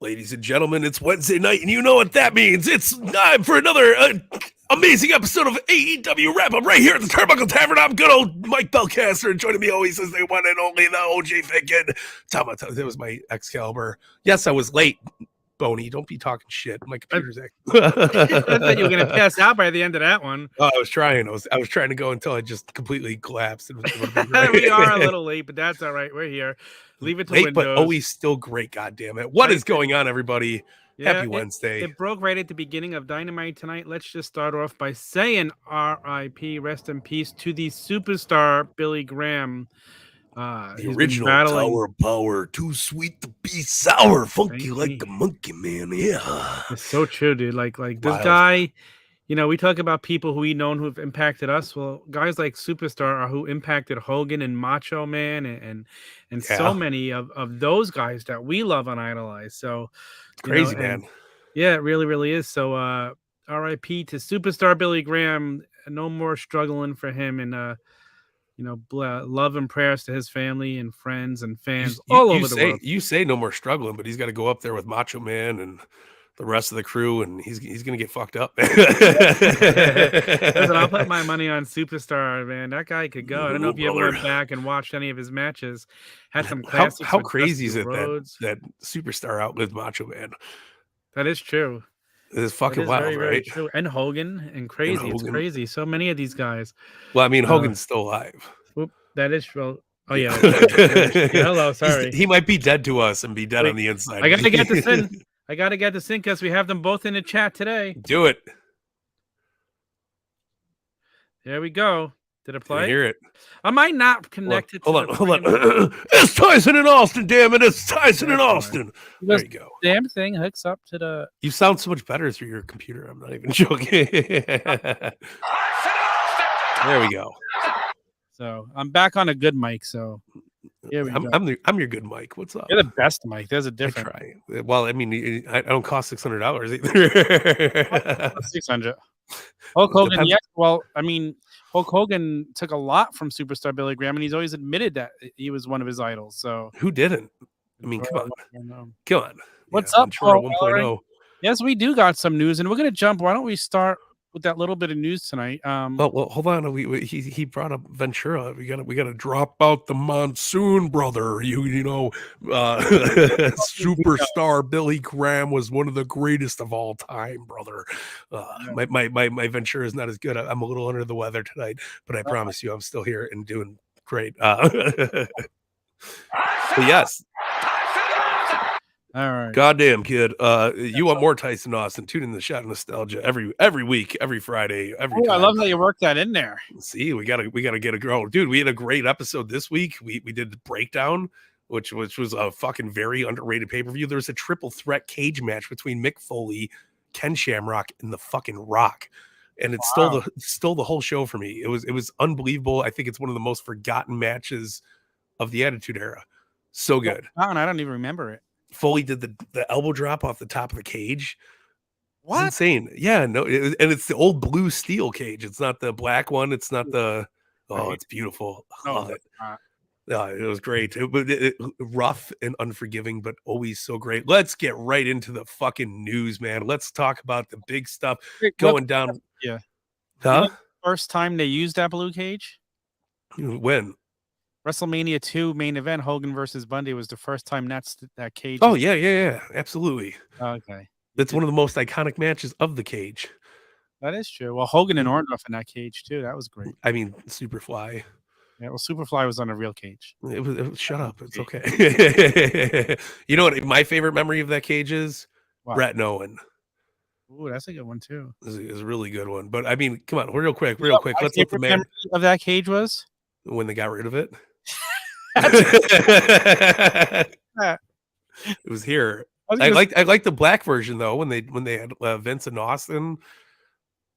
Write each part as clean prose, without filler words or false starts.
Ladies and gentlemen, it's Wednesday night, and you know what that means. It's time for another amazing episode of AEW Wrap-Up right here at the Turnbuckle Tavern. I'm good old Mike BELCASTER, and joining me always is the one and only, the OG Thinking. That was my Excalibur. Yes, I was late, Boney. Don't be talking shit. My computer's I thought you were going to pass out by the end of that one. Oh, I was trying. I was trying to go until I just completely collapsed. We are a little late, but that's all right. We're here. Leave it to late, Windows. But always still great. God damn it! What is going on, everybody? Yeah, Happy Wednesday. It broke right at the beginning of Dynamite tonight. Let's just start off by saying R.I.P. Rest in peace to the superstar Billy Graham. The original Tower of Power, too sweet to be sour, funky like a monkey, man. Yeah, it's so true, dude. Like this guy. You know, we talk about people who we known who have impacted us. Well, guys like Superstar are who impacted Hogan and Macho Man and so many of those guys that we love and idolize. So it's crazy, man. Yeah, it really, really is. So R.I.P. to Superstar Billy Graham. No more struggling for him, and love and prayers to his family and friends and fans all over the world. You say no more struggling, but he's got to go up there with Macho Man and the rest of the crew, and he's gonna get fucked up. Listen, I'll put my money on Superstar, man. That guy could go. I don't know if you ever went back and watched any of his matches. Had some classics. How crazy is it that Superstar outlived Macho Man? That is true. It is fucking wild, very, right? Very true. And Hogan and crazy. It's crazy. So many of these guys. Well, I mean, Hogan's still alive. That is true. Oh yeah. Hello. Sorry. He might be dead to us and be dead on the inside. I gotta get this in. I got to get this in because we have them both in the chat today. Do it. There we go. Did it play? I hear it. Am I not connected? Hold on. It's Tyson in Austin, damn it. It's Tyson in Austin. There you go. Damn thing hooks up to the... You sound so much better through your computer. I'm not even joking. There we go. So I'm back on a good mic, so... Yeah, I'm your good Mike. What's up? You're the best Mike. There's a difference. I try. Well, I mean, I don't cost $600 either. 600. Hulk Hogan. Yes. Well, I mean, Hulk Hogan took a lot from Superstar Billy Graham, and he's always admitted that he was one of his idols. So who didn't? I mean, come on. What's up, Paul? 1.0. Yes, we do got some news, and we're gonna jump. Why don't we start with that little bit of news tonight? Well, hold on. He brought up Ventura. We gotta drop out the monsoon, brother. Superstar Billy Graham was one of the greatest of all time, brother. My Ventura is not as good. I'm a little under the weather tonight, but I promise you, I'm still here and doing great. But yes. All right. Goddamn, kid. You want more Tyson Austin? Tune in the Shot of Nostalgia every week, every Friday, every time. I love how you work that in there. See, we gotta get a girl. Dude, we had a great episode this week. We did the breakdown, which was a fucking very underrated pay-per-view. There was a triple threat cage match between Mick Foley, Ken Shamrock, and the fucking Rock. And it stole the whole show for me. It was unbelievable. I think it's one of the most forgotten matches of the Attitude Era. So good. Oh, and I don't even remember it. Foley did the elbow drop off the top of the cage. What? It's insane. Yeah, no, and it's the old blue steel cage. It's not the black one. It's not the. Oh, it's beautiful. I love it. It was great. Rough and unforgiving, but always so great. Let's get right into the fucking news, man. Let's talk about the big stuff going down. Yeah. Huh? First time they used that blue cage? When? WrestleMania 2 main event, Hogan versus Bundy, was the first time that cage. Oh, yeah. Absolutely. Okay. That's one of the most iconic matches of the cage. That is true. Well, Hogan and Orndorff in that cage, too. That was great. I mean, Superfly. Yeah, well, Superfly was on a real cage. It was shut up. It's okay. You know what my favorite memory of that cage is? Wow. Brett and Owen. Ooh, that's a good one, too. It's a really good one. But, I mean, come on, real quick. Let's let the man of that cage was? When they got rid of it. It was here. I like the black version though. When they had Vince and Austin,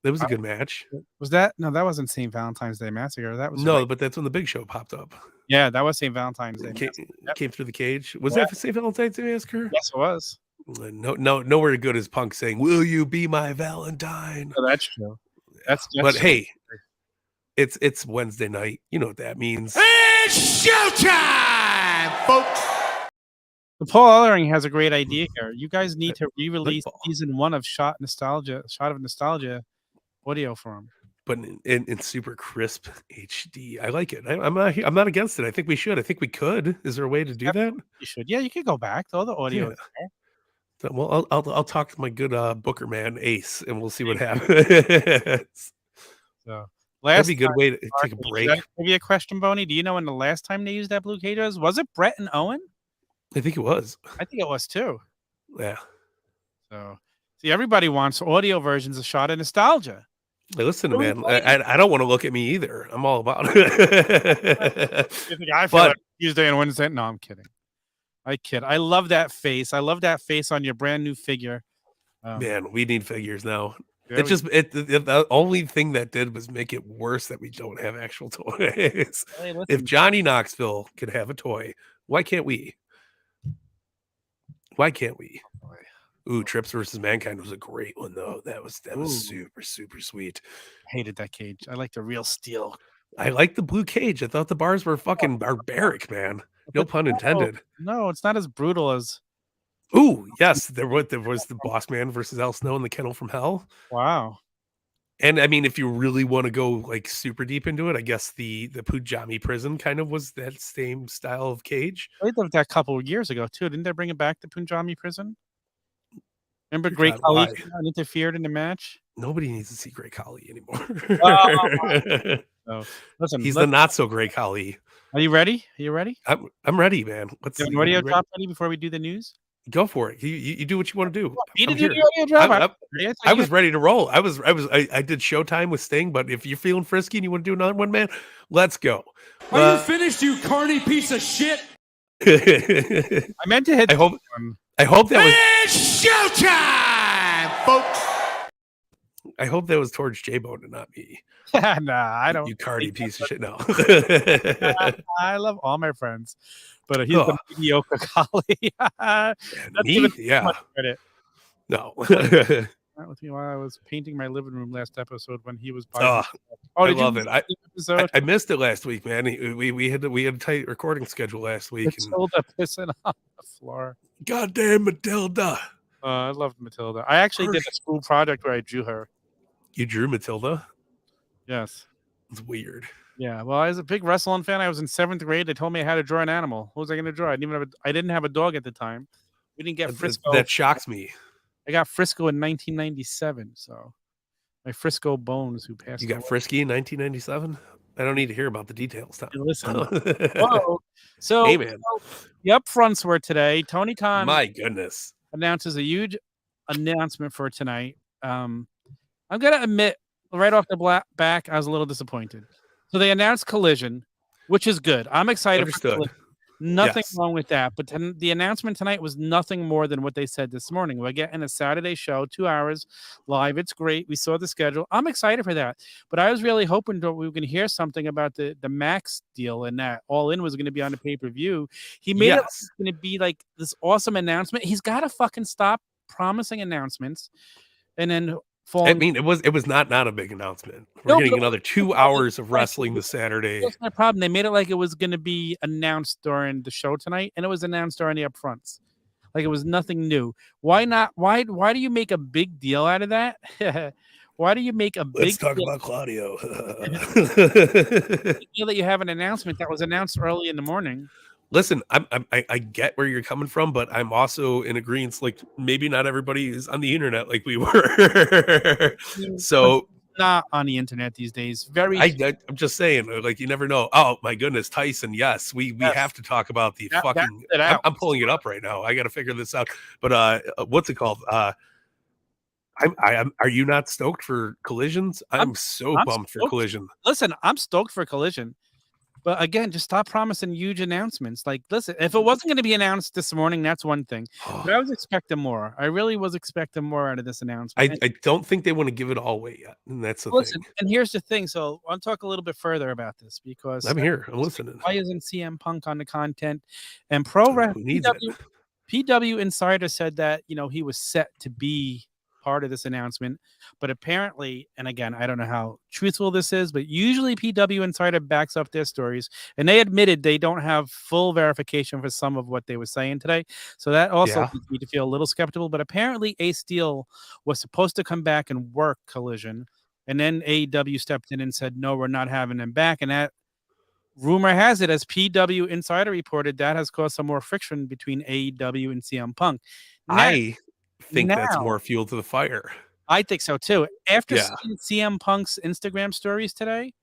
that was a good match. Was that? No, that wasn't St. Valentine's Day Massacre. That was but that's when the Big Show popped up. Yeah, that was St. Valentine's Day. Came through the cage. Was that St. Valentine's Day Massacre? Yes, it was. No, nowhere good as Punk saying, "Will you be my Valentine?" Oh, that's true. That's but hey. It's Wednesday night. You know what that means. It's showtime, folks. The Paul Ellering has a great idea here. You guys need to re-release season 1 of Shot of Nostalgia audio for him. But in super crisp HD. I like it. I'm not against it. I think we should. I think we could. Is there a way to do that? You should. Yeah, you could go back. All the audio. Yeah. So, well, I'll talk to my good Booker man Ace, and we'll see what happens. So that'd be a good way to take a break. Maybe a question, Boney. Do you know when the last time they used that Blue Cage was it Brett and Owen? I think it was. I think it was too. Yeah. So see, everybody wants audio versions of Shot of Nostalgia. Hey, listen, man, I don't want to look at me either. I'm all about it. I feel like Tuesday and Wednesday. No, I'm kidding. I kid. I love that face. I love that face on your brand new figure. Man, we need figures now. The only thing that did was make it worse that we don't have actual toys. Hey, if Johnny Knoxville could have a toy, why can't we? Why can't we? Ooh, Trips versus Mankind was a great one though. That was super sweet. I hated that cage. I like the real steel. I like the blue cage. I thought the bars were fucking barbaric, man. No pun intended. No, it's not as brutal as. Ooh, yes, there was the Boss Man versus Al Snow in the Kennel from Hell. Wow. And I mean, if you really want to go like super deep into it, I guess the Pujami prison kind of was that same style of cage. I did that a couple of years ago too. Didn't they bring it back to Punjabi prison? Remember Great Khali interfered in the match? Nobody needs to see Great Khali anymore. So, listen, he's the not so Great Khali. Are you ready? Are you ready? I'm ready, man. Let's see. Audio drop ready before we do the news? Go for it. You do what you want to do. I was ready to roll. I did Showtime with Sting, but if you're feeling frisky and you want to do another one, man, let's go. Are you finished, you carny piece of shit? I meant to hit. I hope that was showtime, folks. I hope that was towards J-Bone and not me. Nah, I don't. You cardi piece of shit. No. I love all my friends, but he's the mediocre Khali. Me? Yeah. No. That with me while I was painting my living room last episode when he was by I love it. I missed it last week, man. We had a tight recording schedule last week. Matilda pissing on the floor. Goddamn Matilda. I loved Matilda. I actually did a school project where I drew her. You drew Matilda? Yes. It's weird. Yeah. Well, I was a big wrestling fan. I was in 7th grade. They told me I had to draw an animal. What was I going to draw? I didn't have a dog at the time. We didn't get Frisco. That shocks me. I got Frisco in 1997. So my Frisco Bones, who passed. You got Frisky in 1997? I don't need to hear about the details. Tom. Listen. So hey, man. The upfronts were today. Tony Khan. My goodness. Announces a huge announcement for tonight. I'm gonna admit right off the back, I was a little disappointed. So they announced Collision, which is good. I'm excited. Understood. For nothing wrong with that. But the announcement tonight was nothing more than what they said this morning. We're getting a Saturday show, 2 hours live. It's great. We saw the schedule. I'm excited for that. But I was really hoping that we were going to hear something about the Max deal and that All In was going to be on the pay-per-view. He made it going to be like this awesome announcement. He's got to fucking stop promising announcements and then I mean, it was not a big announcement. We're getting another 2 hours of wrestling this Saturday. That's my problem. They made it like it was going to be announced during the show tonight, and it was announced during the upfronts. Like it was nothing new. Why not? Why do you make a big deal out of that? Why do you make a big Let's talk about Claudio. Deal that you have an announcement that was announced early in the morning. Listen, I get where you're coming from, but I'm also in agreement. Like maybe not everybody is on the internet like we were. So not on the internet these days. I'm just saying, like you never know. Oh my goodness, Tyson. Yes, we have to talk about the fucking. I'm pulling it up right now. I got to figure this out. But what's it called? Are you not stoked for Collisions? I'm bummed for Collision. Listen, I'm stoked for Collision. But again, just stop promising huge announcements. Like, listen, if it wasn't going to be announced this morning, that's one thing. But I was expecting more. I really was expecting more out of this announcement. I don't think they want to give it all away yet. And that's the thing. And here's the thing. So I'll talk a little bit further about this because I'm here. I'm listening. Why isn't CM Punk on the content? And PW Insider said that, he was set to be part of this announcement, but apparently, and again, I don't know how truthful this is, but usually PW Insider backs up their stories, and they admitted they don't have full verification for some of what they were saying today. So that also leads me to feel a little skeptical. But apparently, Ace Steel was supposed to come back and work Collision, and then AEW stepped in and said, "No, we're not having them back," and that. Rumor has it, as PW Insider reported, that has caused some more friction between AEW and CM Punk. I think that's more fuel to the fire. I think so too. After seeing CM Punk's Instagram stories today,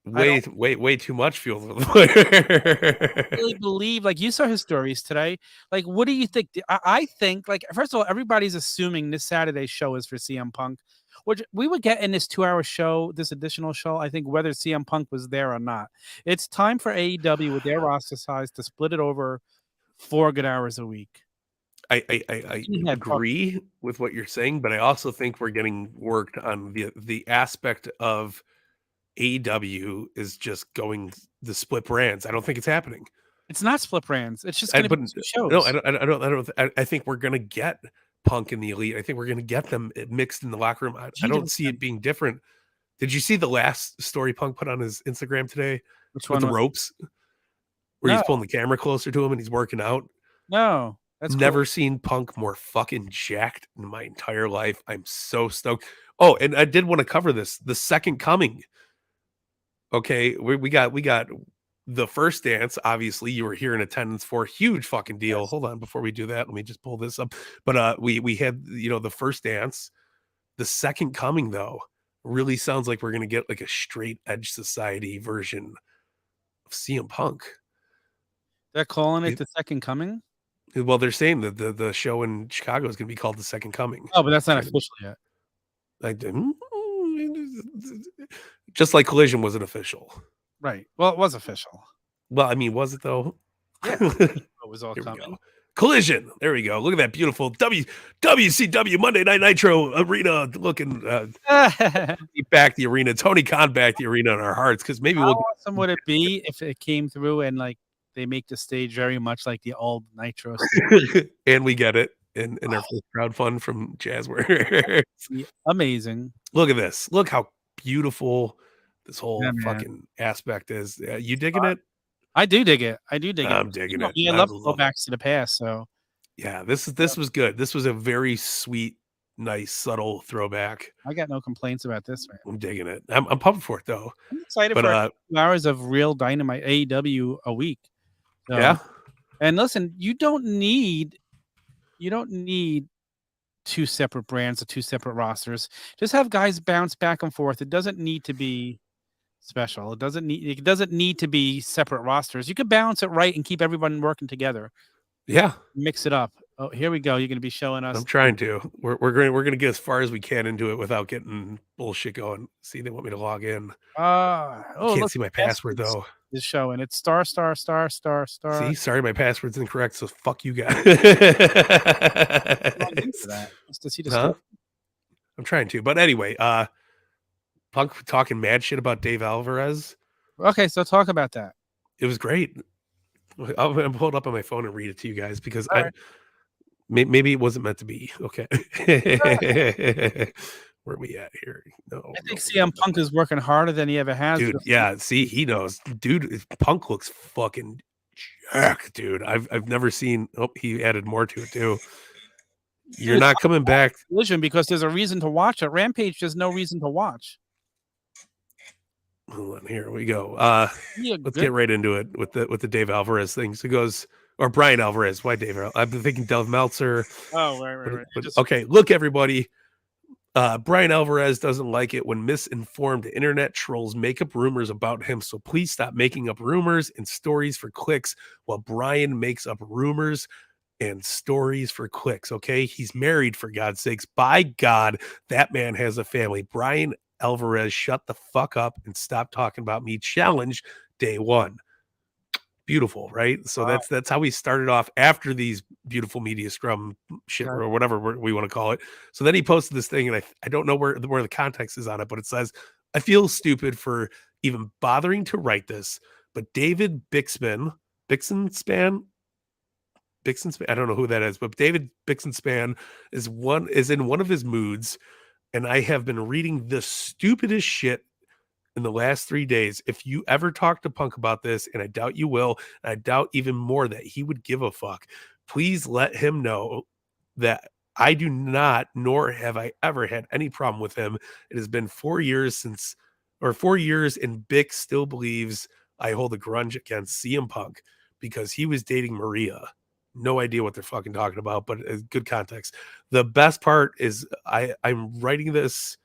way too much fuel to the fire. I really believe, like, you saw his stories today. Like, what do you think? I think, like, first of all, everybody's assuming this Saturday's show is for CM Punk, which we would get in this 2-hour show, this additional show, I think, whether CM Punk was there or not. It's time for AEW with their roster size to split it over 4 good hours a week. I agree with what you're saying, but I also think we're getting worked on the aspect of AEW is just going the split brands. I don't think it's happening. It's not split brands. It's just going to be 2 shows. No, I think we're going to get Punk in the Elite. I think we're going to get them mixed in the locker room. I don't see it being different. Did you see the last story Punk put on his Instagram today? Which with one? The ropes? Where he's pulling the camera closer to him and he's working out? No. That's never seen Punk more fucking jacked in my entire life. I'm so stoked. Oh, and I did want to cover this. The Second Coming. Okay, we got the First Dance. Obviously, you were here in attendance for. Huge fucking deal. Yes. Hold on, before we do that, let me just pull this up. But we had, the First Dance. The Second Coming, though, really sounds like we're gonna get like a straight edge society version of CM Punk. They're calling it the Second Coming. Well, they're saying that the show in Chicago is going to be called The Second Coming. Oh, but that's not official yet. Just like Collision wasn't official. Right. Well, it was official. Well, I mean, was it though? Yeah. It was all coming. Collision. There we go. Look at that beautiful WCW Monday Night Nitro arena looking. Back the arena. Tony Khan back the arena in our hearts, because maybe How awesome would it be if it came through and like they make the stage very much like the old Nitro stage. And we get it in our first crowdfund from Jazzware. Amazing. Look at this. Look how beautiful this whole fucking aspect is. You digging it? I do dig it. I'm digging it. I love throwbacks to the past. So yeah, this was good. This was a very sweet, nice, subtle throwback. I got no complaints about this, man. I'm digging it. I'm pumped for it though. I'm excited for 2 hours of real Dynamite AEW a week. So, yeah. And listen, you don't need 2 separate brands or 2 separate rosters. Just have guys bounce back and forth. It doesn't need to be special. It doesn't need to be separate rosters. You could balance it right and keep everyone working together. Yeah. Mix it up. Oh, here we go. You're going to be showing us. I'm trying to. We're going to get as far as we can into it without getting bullshit going. See, they want me to log in. Can't see my password though. Is showing it's star. See, sorry, my password's incorrect. So fuck you guys. I'm trying to, but anyway, Punk talking mad shit about Dave Alvarez. Okay, so talk about that. It was great. I'm gonna pull it up on my phone and read it to you guys because maybe it wasn't meant to be. Okay. Where are we at here? No, I think CM Punk is working harder than he ever has. Dude, yeah, see, he knows. Dude, Punk looks fucking jacked, dude. I've never seen. Oh, he added more to it too. You're not coming back. Collision, because there's a reason to watch it. Rampage, there's no reason to watch. Hold on, here we go. Let's get right into it with the Dave Alvarez thing. So it goes, or Brian Alvarez. Why Dave? I've been thinking Dave Meltzer. Oh, right. Okay, look, everybody. Brian Alvarez doesn't like it when misinformed internet trolls make up rumors about him. So please stop making up rumors and stories for clicks while Brian makes up rumors and stories for clicks. Okay, he's married, for God's sakes. By God, that man has a family. Brian Alvarez, shut the fuck up and stop talking about me. Challenge day one. Beautiful, right? So that's how we started off after these beautiful media scrum shit or whatever we want to call it. So then he posted this thing, and I don't know where the context is on it, but it says, I feel stupid for even bothering to write this, but David Bixenspan, Bixenspan. I don't know who that is, but David Bixenspan is in one of his moods, and I have been reading the stupidest shit in the last 3 days. If you ever talk to Punk about this, and I doubt you will, and I doubt even more that he would give a fuck, please let him know that I do not, nor have I ever had any problem with him. It has been 4 years and Bix still believes I hold a grudge against CM Punk because he was dating Maria. No idea what they're fucking talking about, but good context. The best part is I'm writing this.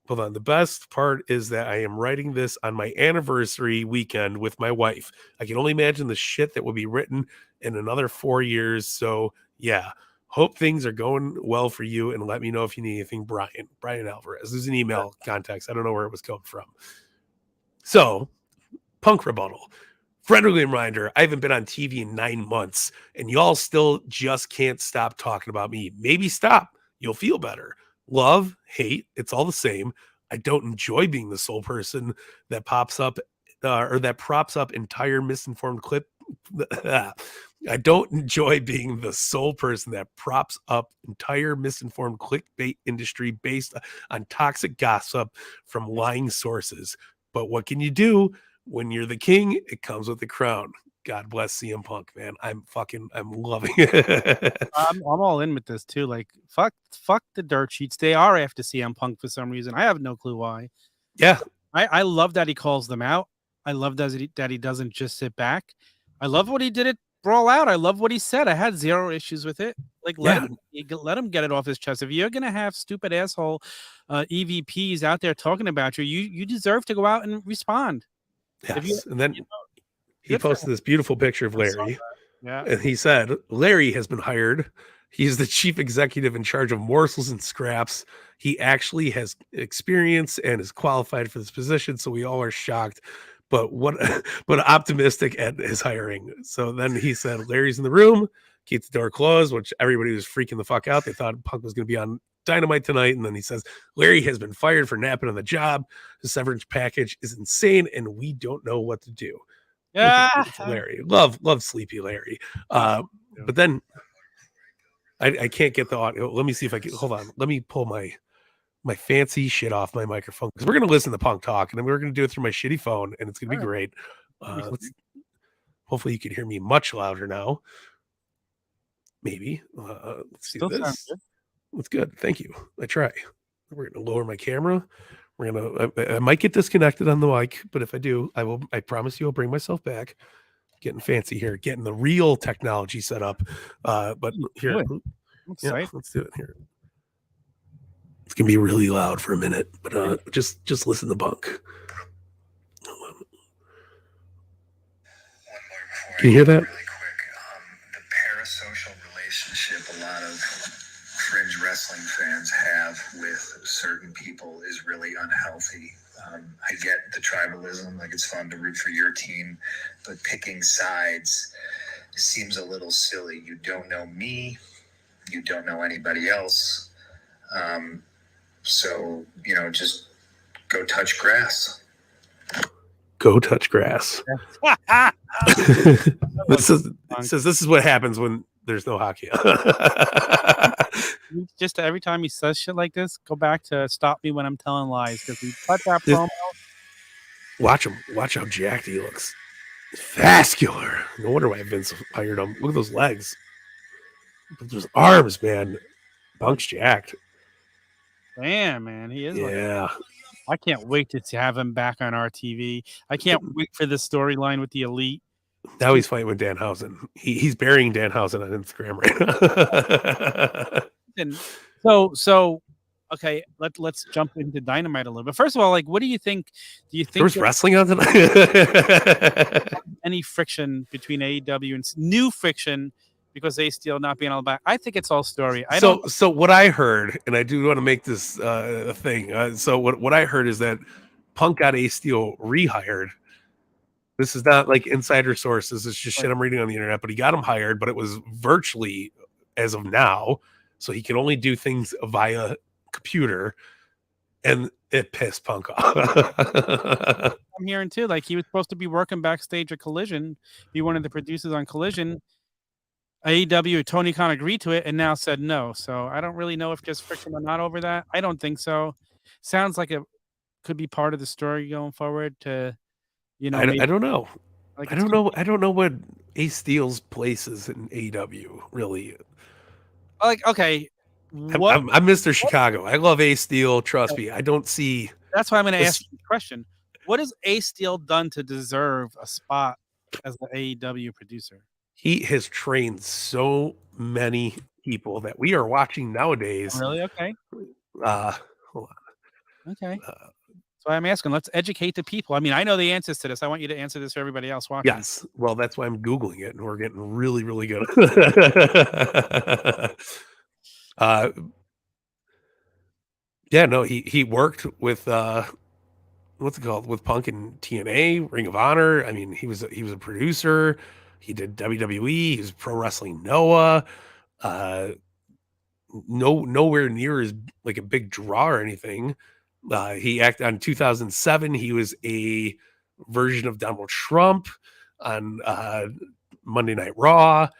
Hold on. The best part is that I am writing this on my anniversary weekend with my wife. I can only imagine the shit that will be written in another 4 years. So yeah, hope things are going well for you, and let me know if you need anything. Brian Alvarez. There's an email context. I don't know where it was coming from. So, Punk rebuttal. Friendly reminder, I haven't been on TV in 9 months, and y'all still just can't stop talking about me. Maybe stop. You'll feel better. Love, hate, it's all the same. I don't enjoy being the sole person that pops up or that props up entire misinformed clip. I don't enjoy being the sole person that props up entire misinformed clickbait industry based on toxic gossip from lying sources. But what can you do? When you're the king, it comes with the crown. God bless CM Punk, man. I'm loving it. I'm all in with this too. Like, fuck the dirt sheets. They are after CM Punk for some reason. I have no clue why. Yeah. I love that he calls them out. I love that he doesn't just sit back. I love what he did at Brawl Out. I love what he said. I had zero issues with it. Like, let him get it off his chest. If you're gonna have stupid asshole EVPs out there talking about you, you deserve to go out and respond. Yes. And then he posted this beautiful picture of Larry. Yeah. And he said, Larry has been hired. He's the chief executive in charge of morsels and scraps. He actually has experience and is qualified for this position. So we all are shocked, but optimistic at his hiring. So then he said, Larry's in the room, keep the door closed, which everybody was freaking the fuck out. They thought Punk was going to be on Dynamite tonight. And then he says, Larry has been fired for napping on the job. The severance package is insane, and we don't know what to do. Yeah, Larry, love Sleepy Larry. But then I can't get the audio. Let me see if I can. Hold on. Let me pull my fancy shit off my microphone, because we're gonna listen to Punk talk, and then we're gonna do it through my shitty phone, and it's gonna be great. Hopefully you can hear me much louder now. Maybe. Let's see this. That's good. Thank you. I try. We're gonna lower my camera. I might get disconnected on the mic, but if I do, I promise you I'll bring myself back. Getting fancy here, getting the real technology set up. But here, let's do it here. It's gonna be really loud for a minute, but just listen to Punk. Can you hear that? Really quick, the parasocial relationship a lot of fringe wrestling fans have with certain people is really unhealthy. I get the tribalism, like it's fun to root for your team, but picking sides seems a little silly. You don't know me, you don't know anybody else. So, just go touch grass. Go touch grass. This is what happens when there's no hockey. Just every time he says shit like this, go back to stop me when I'm telling lies, because we cut that promo. Watch him. Watch how jacked he looks. Vascular. No wonder why Vince hired him. Look at those legs. Those arms, man. Punk's jacked. Damn, man, he is. Yeah. I can't wait to have him back on our TV. I can't wait for this storyline with the Elite. Now he's fighting with Danhausen. He's burying Danhausen on Instagram right now. And so okay, let's jump into Dynamite a little bit. First of all, like, what do you think? Do you think there was wrestling on tonight? Any friction between AEW and new friction because they still not being all back? I think it's all story. So what I heard, and I do want to make this a thing. So what I heard is that Punk got Ace Steel rehired. This is not like insider sources. It's just shit I'm reading on the internet. But he got him hired, but it was virtually as of now, so he can only do things via computer, and it pissed Punk off. I'm hearing too, like he was supposed to be working backstage at Collision, be one of the producers on Collision. AEW, Tony Khan agreed to it and now said no. So I don't really know if there's friction or not over that. I don't think so. Sounds like it could be part of the story going forward to, I don't know. Like I don't know. I don't know what Ace Steel's place is in AEW, really. Like, okay, I'm Mr. Chicago. I love Ace Steel. Trust me. I don't see. That's why I'm going to ask you the question. What has Ace Steel done to deserve a spot as the AEW producer? He has trained so many people that we are watching nowadays. Really? Okay. Hold on. Okay. So I'm asking, let's educate the people. I mean, I know the answers to this. I want you to answer this for everybody else watching. Yes. Well, that's why I'm Googling it, and we're getting really, really good. Yeah, no, he worked with what's it called, with Punk and TNA, Ring of Honor. I mean, he was a producer. He did WWE. He was Pro Wrestling Noah. Nowhere near as like a big draw or anything. He acted on 2007. He was a version of Donald Trump on Monday Night Raw,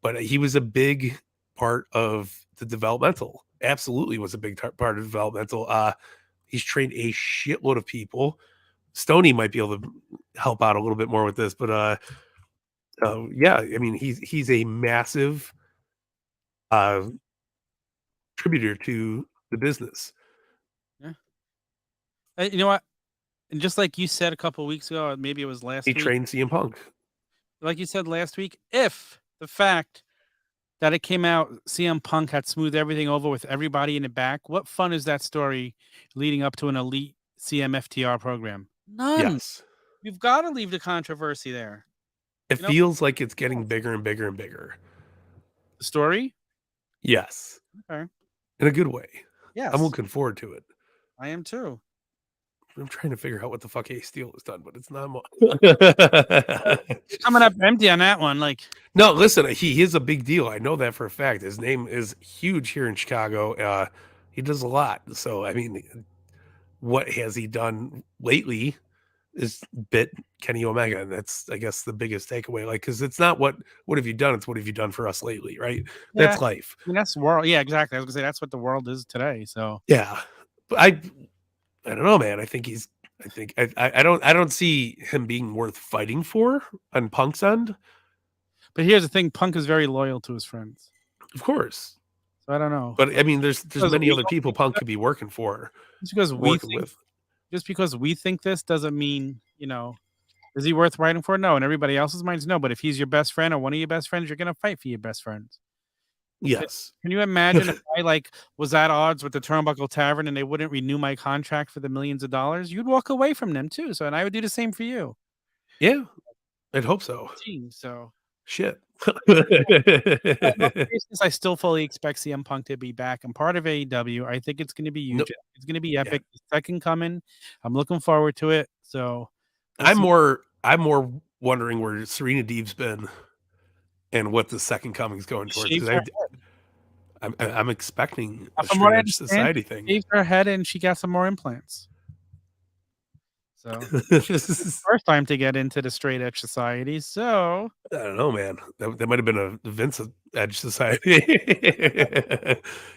but he was a big part of the developmental. Absolutely was a big part of developmental. He's trained a shitload of people. Stoney might be able to help out a little bit more with this, but yeah, I mean, he's a massive contributor to the business. Yeah. You know what? And just like you said a couple of weeks ago, maybe it was last week. He trained CM Punk. Like you said last week, if the fact that it came out CM Punk had smoothed everything over with everybody in the back, what fun is that story leading up to an elite CMFTR program? None. Yes. You've got to leave the controversy there. It feels like it's getting bigger and bigger and bigger. The story? Yes. Okay. In a good way. Yes. I'm looking forward to it. I am too. I'm trying to figure out what the fuck Ace Steel has done, but it's not much. Coming up empty on that one. Like, no, listen, he is a big deal. I know that for a fact. His name is huge here in Chicago. He does a lot. So, I mean, what has he done lately is bit Kenny Omega, and that's, I guess, the biggest takeaway. Like, because it's not what have you done, it's what have you done for us lately, right? Yeah. That's life. I mean, that's world. Yeah, exactly. I was gonna say that's what the world is today. So yeah, but I don't know, man. I think I don't see him being worth fighting for on Punk's end. But here's the thing: Punk is very loyal to his friends, of course. So I don't know. But I mean, there's many other people Punk could be working for. Just because we think this doesn't mean, is he worth fighting for? No, and everybody else's minds, no. But if he's your best friend or one of your best friends, you're gonna fight for your best friends. Yes. Can you imagine if I was at odds with the Turnbuckle Tavern and they wouldn't renew my contract for the millions of dollars? You'd walk away from them too. So, and I would do the same for you. Yeah, I'd hope so. So shit. I still fully expect CM Punk to be back and part of AEW. I think it's going to be huge. Nope. It's going to be epic. Yeah. The second coming. I'm looking forward to it. So I'm more wondering where Serena Deeb's been and what the second coming is going towards. I'm expecting a straight edge society thing. Shaved her head and she got some more implants. So this is first time to get into the straight edge society. So I don't know, man. That might have been a Vince Edge society.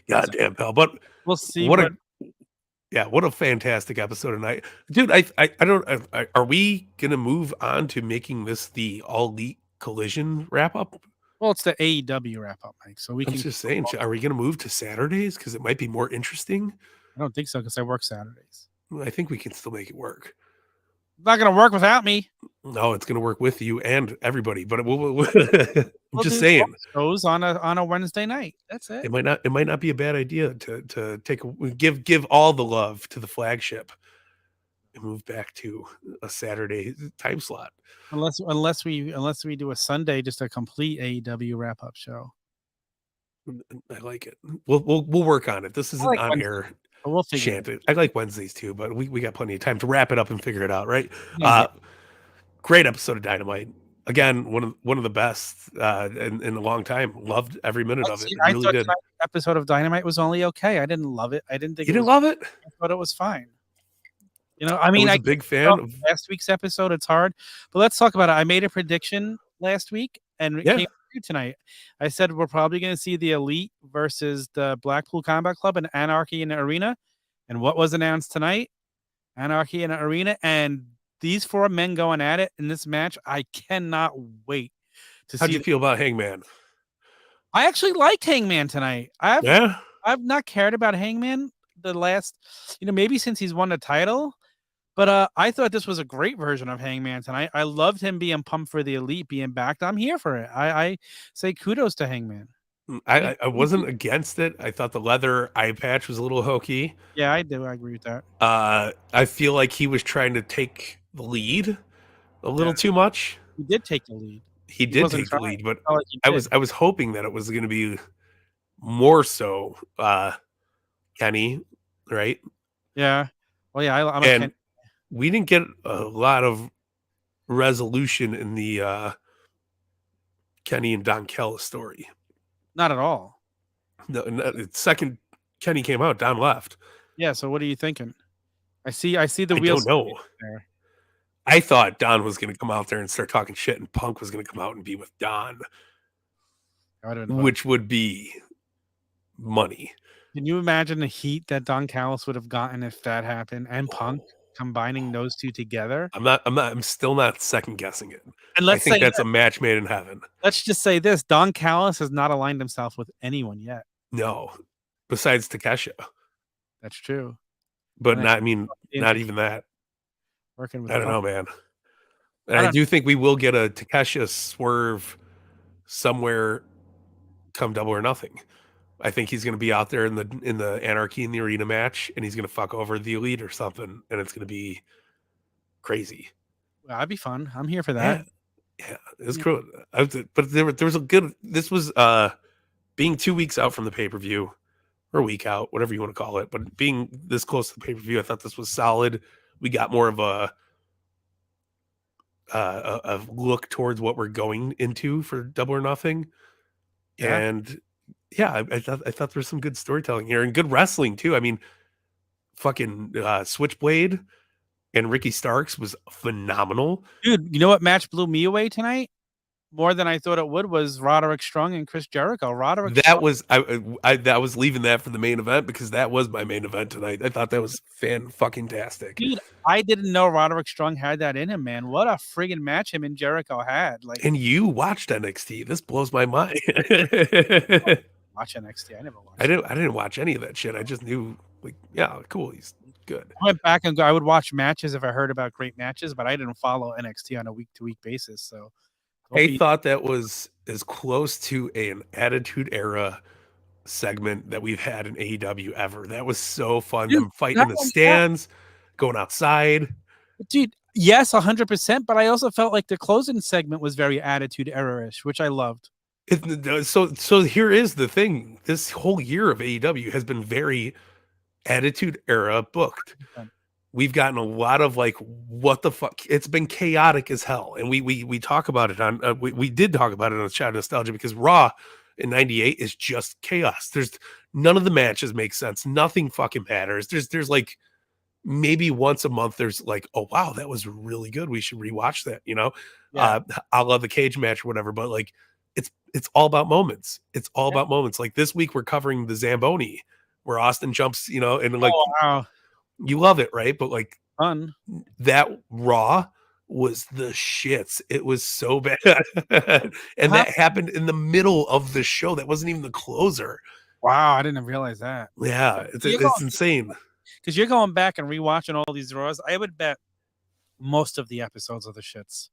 Goddamn, pal. But we'll see. What a fantastic episode tonight, dude. I don't. Are we gonna move on to making this the All Elite Collision wrap up? Well, it's the AEW wrap up, Mike. So I'm just saying, are we gonna move to Saturdays because it might be more interesting? I don't think so because I work Saturdays. I think we can still make it work. It's not going to work without me. No, it's going to work with you and everybody. But I'm just saying, shows on a Wednesday night. That's it. It might not be a bad idea to give all the love to the flagship and move back to a Saturday time slot. Unless we do a Sunday, just a complete AEW wrap up show. I like it. We'll work on it. This isn't on air. We'll figure it. I like Wednesdays too, but we got plenty of time to wrap it up and figure it out, right? Yeah. Great episode of Dynamite. Again, one of the best in a long time. Loved every minute of it. I really did. Episode of Dynamite was only okay. I didn't love it. I didn't think you didn't love it. I thought it was fine. I mean, I was a big fan of last week's episode. It's hard, but let's talk about it. I made a prediction last week, and it came tonight. I said we're probably going to see the Elite versus the Blackpool Combat Club and Anarchy in the Arena. And what was announced tonight? Anarchy in the Arena. And these 4 men going at it in this match, I cannot wait to see. How'd you feel about Hangman? I actually liked Hangman tonight. I've not cared about Hangman the last, maybe since he's won the title. But I thought this was a great version of Hangman tonight. I loved him being pumped for the Elite, being backed. I'm here for it. I say kudos to Hangman. I wasn't against it. I thought the leather eye patch was a little hokey. Yeah, I do. I agree with that. I feel like he was trying to take the lead a little too much. He did take the lead. He did take the lead, but I was hoping that it was going to be more so Kenny, right? Yeah. Well, yeah, I'm and Kenny. We didn't get a lot of resolution in the Kenny and Don Callis story. Not at all. No, second Kenny came out, Don left. Yeah, so what are you thinking? I see the wheels. I don't know. There. I thought Don was going to come out there and start talking shit, and Punk was going to come out and be with Don, which would be money. Can you imagine the heat that Don Callis would have gotten if that happened, and Punk combining those two together? I'm still not second guessing it. And I think that's a match made in heaven. Let's just say this: Don Callis has not aligned himself with anyone yet. No, besides Takesha. That's true. But not even that. Working with I don't know, man. And I do think we will get a Takesha swerve somewhere come Double or Nothing. I think he's going to be out there in the Anarchy in the Arena match, and he's going to fuck over the Elite or something, and it's going to be crazy. Well, that'd be fun. I'm here for that. Yeah, it was cool. But there was a good. This was being 2 weeks out from the pay-per-view, or a week out, whatever you want to call it. But being this close to the pay-per-view, I thought this was solid. We got more of a look towards what we're going into for Double or Nothing, and. Yeah, I thought there was some good storytelling here and good wrestling too. I mean, fucking Switchblade and Ricky Starks was phenomenal. Dude, you know what match blew me away tonight? More than I thought it would was Roderick Strong and Chris Jericho. That was leaving that for the main event because that was my main event tonight. I thought that was fan-fucking-tastic. Dude, I didn't know Roderick Strong had that in him, man. What a friggin' match him and Jericho had. And you watched NXT. This blows my mind. Watch NXT. I never watched. I didn't watch any of that shit. I just knew, cool. He's good. I went back and I would watch matches if I heard about great matches, but I didn't follow NXT on a week-to-week basis. So I thought that was as close to an Attitude Era segment that we've had in AEW ever. That was so fun. Dude, them fighting in the stands, going outside. Dude, yes, 100%. But I also felt like the closing segment was very Attitude Era-ish, which I loved. So here is the thing. This whole year of AEW has been very Attitude Era booked. We've gotten a lot of what the fuck? It's been chaotic as hell. And we talk about it on we did talk about it on Chat Nostalgia because Raw in 98 is just chaos. There's none of the matches make sense. Nothing fucking matters. There's maybe once a month there's oh wow, that was really good. We should rewatch that, I love the cage match or whatever, but it's all about moments. It's all about moments. Like this week we're covering the Zamboni where Austin jumps, and wow. You love it, right? But fun. That Raw was the shits. It was so bad. And that happened in the middle of the show. That wasn't even the closer. Wow, I didn't realize that. Yeah, it's insane. Because you're going back and rewatching all these Raws. I would bet most of the episodes are the shits.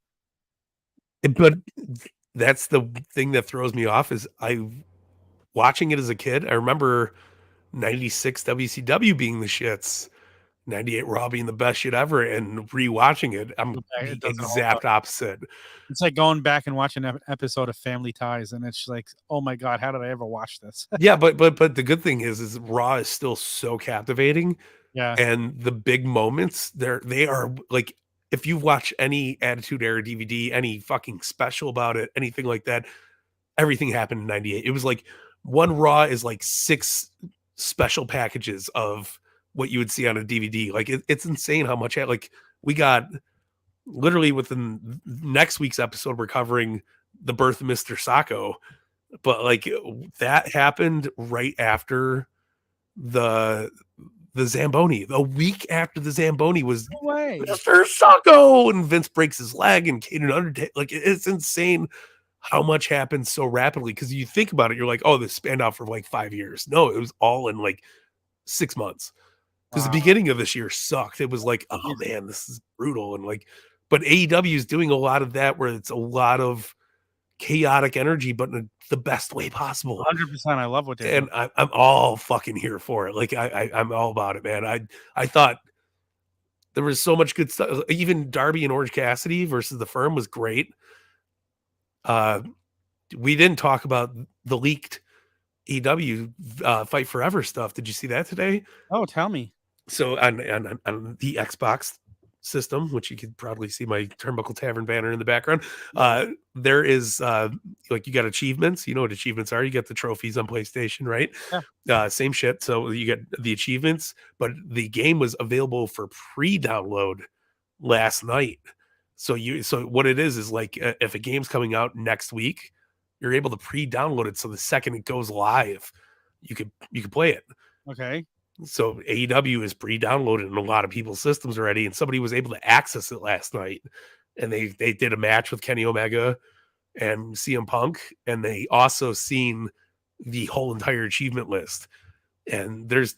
But that's the thing that throws me off is watching it as a kid. I remember 96 WCW being the shits, 98 Raw being the best shit ever, and rewatching it, I'm the exact opposite. It's like going back and watching an episode of Family Ties, and it's like, oh my god, how did I ever watch this? Yeah, but the good thing is Raw is still so captivating. Yeah, and the big moments, they are if you watch any Attitude Era DVD, any fucking special about it, anything like that, everything happened in 98. It was one Raw is 6 special packages of what you would see on a DVD. It's insane how much we got literally within next week's episode, we're covering the birth of Mr. Sacco. But like that happened right after the Zamboni. A week after the Zamboni was Mr. Sacco, and Vince breaks his leg, and Caden Undertaker. Like it's insane how much happened so rapidly. Because you think about it, you're like, oh, this spanned out for like 5 years. No, it was all in like 6 months. Because the beginning of this year sucked. It was like, oh man, this is brutal. And like, but AEW is doing a lot of that where it's a lot of chaotic energy, but in the best way possible. 100%. I love what they're doing. And I'm all fucking here for it. Like I'm all about it, man. I thought there was so much good stuff. Even Darby and Orange Cassidy versus the Firm was great. We didn't talk about the leaked AEW Fight Forever stuff. Did you see that today? Oh, tell me. So on the Xbox system, which you could probably see my Turnbuckle Tavern banner in the background, there is like you got achievements. You know what achievements are? You get the trophies on PlayStation, right? Yeah. Same shit. So you get the achievements, but the game was available for pre-download last night. So what it is like if a game's coming out next week, you're able to pre-download it. So the second it goes live, you could play it. Okay. So AEW is pre-downloaded in a lot of people's systems already, and somebody was able to access it last night. And they did a match with Kenny Omega and CM Punk, and they also seen the whole entire achievement list. And there's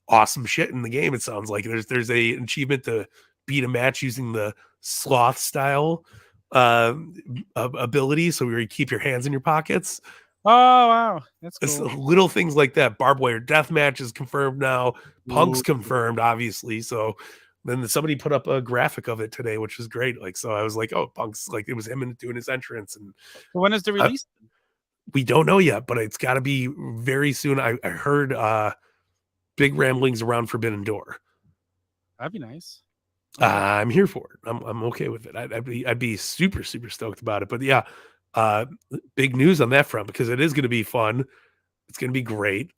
awesome shit in the game. It sounds like there's a achievement to beat a match using the sloth style ability, so where you keep your hands in your pockets. Oh wow, that's cool. It's little things like that. Barbed wire death match is confirmed now. Punk's confirmed, obviously. So then somebody put up a graphic of it today, which was great. Like, so I was like, oh, Punk's like, it was him doing his entrance. And when is the release? We don't know yet, but it's got to be very soon. I heard big ramblings around Forbidden Door. That'd be nice. I'm here for it. I'm okay with it. I'd be super, super stoked about it. But yeah. Big news on that front, because it is going to be fun. It's going to be great.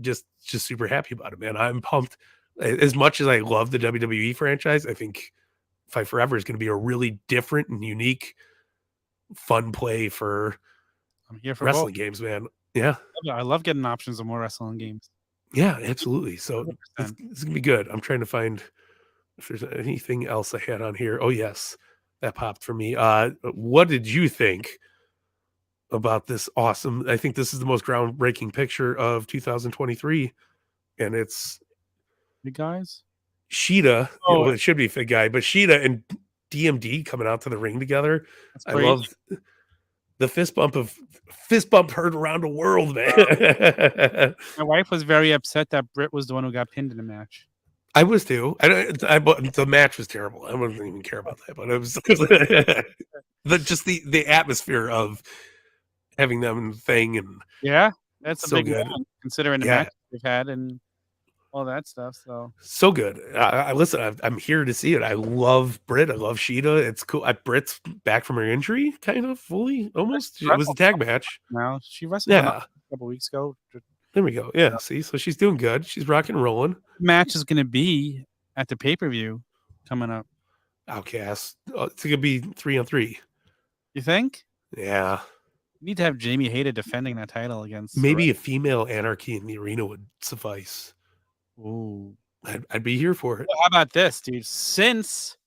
Just super happy about it, man. I'm pumped. As much as I love the WWE franchise, I think Fight Forever is going to be a really different and unique, fun play for wrestling games, man. Yeah. I love getting options of more wrestling games. Yeah, absolutely. So it's going to be good. I'm trying to find if there's anything else I had on here. Oh, yes. That popped for me. What did you think about this awesome? I think this is the most groundbreaking picture of 2023, and it's Big Guys. Sheeta. Oh, well, it should be Big Guy, but Sheeta and DMD coming out to the ring together. I love the fist bump heard around the world, man. My wife was very upset that Britt was the one who got pinned in the match. I was too. The match was terrible. I wouldn't even care about that, but it was the atmosphere of having them in the thing, and that's so a big good. one, considering the match they've had and all that stuff. So good. Listen, I'm here to see it. I love Britt. I love Sheeta. It's cool. Britt's back from her injury, kind of fully, almost. It was a tag match. Now she wrestled a couple weeks ago. There we go. Yeah, see, so she's doing good. She's rocking and rolling. Match is going to be at the pay-per-view coming up. Outcast. It's going to be 3-on-3. You think? Yeah. You need to have Jamie Hayter defending that title against. Maybe a female Anarchy in the arena would suffice. Ooh, I'd be here for it. Well, how about this, dude? Since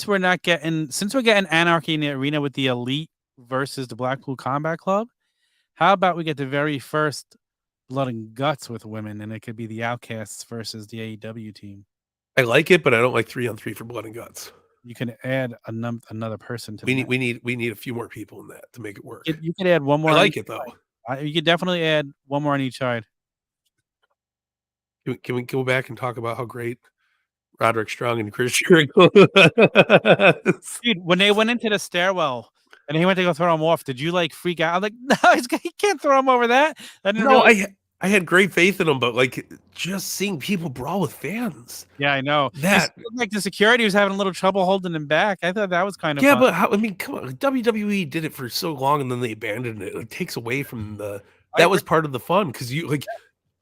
we're getting Anarchy in the arena with the Elite versus the Blackpool Combat Club, how about we get the very first Blood and Guts with women, and it could be the Outcasts versus the AEW team. I like it, but I don't like 3-on-3 for Blood and Guts. You can add another person to. We need a few more people in that to make it work. You could add one more. I like it though. You could definitely add one more on each side. Can we go back and talk about how great Roderick Strong and Chris Jericho? Dude, when they went into the stairwell and he went to go throw him off, did you like freak out? I'm like, no, he can't throw him over that. I had great faith in him, but like just seeing people brawl with fans. Yeah, I know. Like the security was having a little trouble holding him back. I thought that was kind of fun. But come on, WWE did it for so long and then they abandoned it. It takes away from that was part of the fun, because you like,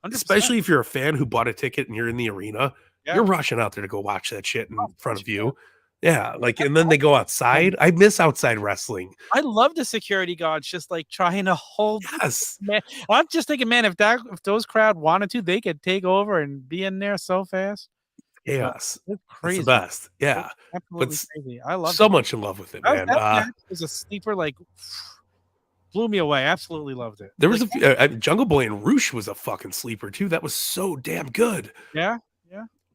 100%. Especially if you're a fan who bought a ticket and you're in the arena, you're rushing out there to go watch that shit in front of you. Yeah, like, and then they go outside. I miss outside wrestling. I love the security guards just like trying to hold. Yes. Man, I'm just thinking, man, if those crowd wanted to, they could take over and be in there so fast. Chaos. It's It's crazy. the best. It's Yeah. absolutely But crazy. I love so it. much in love with it, man. That match was a sleeper, like blew me away. Absolutely loved it. There was a few, Jungle Boy and Roosh was a fucking sleeper too. That was so damn good. Yeah.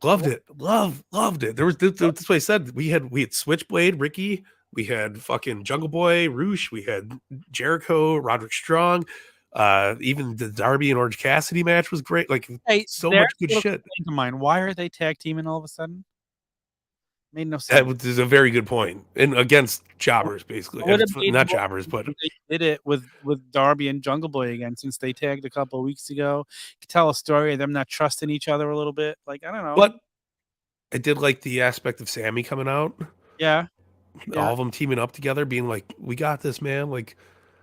Loved it. Loved it. There was that's what I said. We had Switchblade, Ricky, we had fucking Jungle Boy, Roosh, we had Jericho, Roderick Strong, even the Darby and Orange Cassidy match was great. Like, so much good shit. To mine. Why are they tag teaming all of a sudden? Made no That sense. is a very good point. And against jobbers, basically. Not jobbers, but they did it with Darby and Jungle Boy again, since they tagged a couple of weeks ago. You could tell a story of them not trusting each other a little bit. Like, I don't know. But I did like the aspect of Sammy coming out. Yeah. All of them teaming up together, being like, "We got this, man." Like,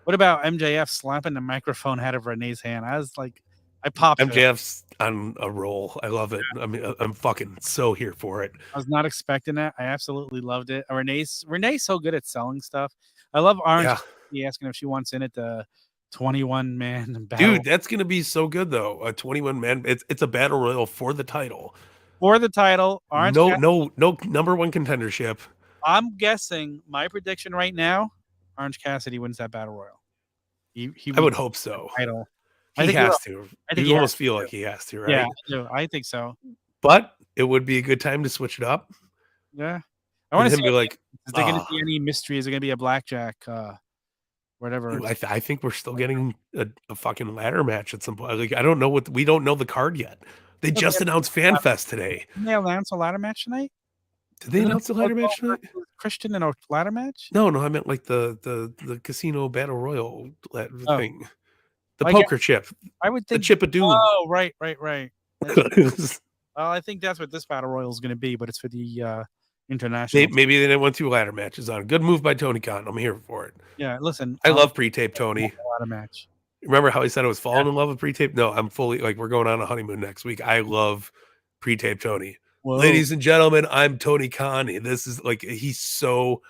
what about MJF slapping the microphone out of Renee's hand? I was like, I popped. MJF's on a roll. I love it. I mean, I'm fucking so here for it. I was not expecting that. I absolutely loved it. Renee's so good at selling stuff. I love Orange. He asking if she wants in at the 21-man battle. Dude, that's gonna be so good though. A 21-man. It's a battle royal for the title. For the title, Orange. No number one contendership. I'm guessing my prediction right now: Orange Cassidy wins that battle royal. I would hope so. Title. He has to. I think you almost feel like he has to, right? Yeah, I think so. But it would be a good time to switch it up. Yeah, I want to be like, is there going to be any mystery? Is there going to be a blackjack? Whatever. I think we're still getting a fucking ladder match at some point. Like, I don't know we don't know the card yet. They just announced FanFest today. Didn't they announce a ladder match tonight? Did they announce the ladder match tonight? Christian in a ladder match? No, I meant like the casino battle royal thing. The poker chip. I would think the chip of doom. Oh, right. Well, I think that's what this battle royal is going to be, but it's for the international. Maybe they didn't want 2 ladder matches on. Good move by Tony Khan. I'm here for it. Yeah, listen. I love pre-tape Tony. Ladder match. Remember how he said I was falling in love with pre-tape? No, I'm fully like, we're going on a honeymoon next week. I love pre-tape Tony. Whoa. Ladies and gentlemen, I'm Tony Khan. This is like, he's so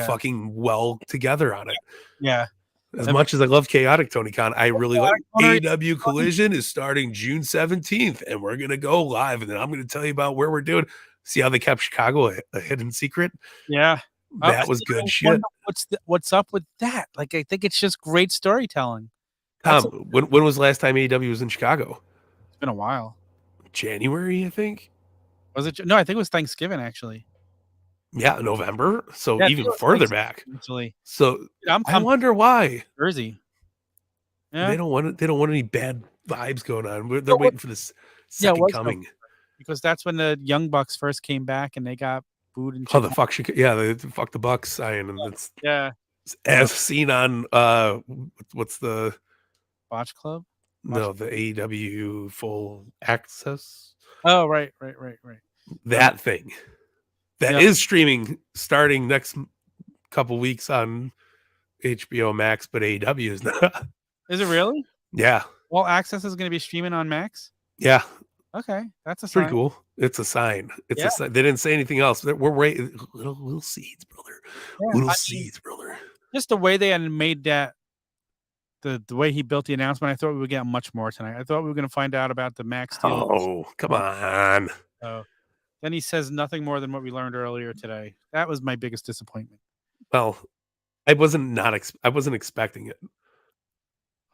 fucking well together on it. Yeah. As much as I love chaotic Tony Khan, I really like AEW Collision is starting June 17th, and we're gonna go live, and then I'm gonna tell you about where we're doing. See how they kept Chicago a hidden secret? Yeah, that was good shit. What's up with that? Like, I think it's just great storytelling. Tom, when was the last time AEW was in Chicago? It's been a while. January, I think. Was it? No, I think it was Thanksgiving actually. Yeah, November. So even further back. Actually. So I wonder why. Jersey. Yeah. They don't want any bad vibes going on. They're waiting for this second coming. Because that's when the Young Bucks first came back and they got booed and the fuck the fuck the Bucks sign, and it's as seen on what's the Botch Club? No, the AEW Full Access. Oh, right. That thing. That is streaming starting next couple weeks on HBO Max, but AEW is not. Is it really? Yeah. All Access is going to be streaming on Max? Yeah. Okay. That's a sign. Pretty cool. It's a sign. It's a sign. They didn't say anything else. We're waiting. Little seeds, brother. Yeah, seeds, brother. Just the way they had made that, the way he built the announcement, I thought we would get much more tonight. I thought we were going to find out about the Max deal. Oh, come on. Then he says nothing more than what we learned earlier today. That was my biggest disappointment. Well, I wasn't expecting it.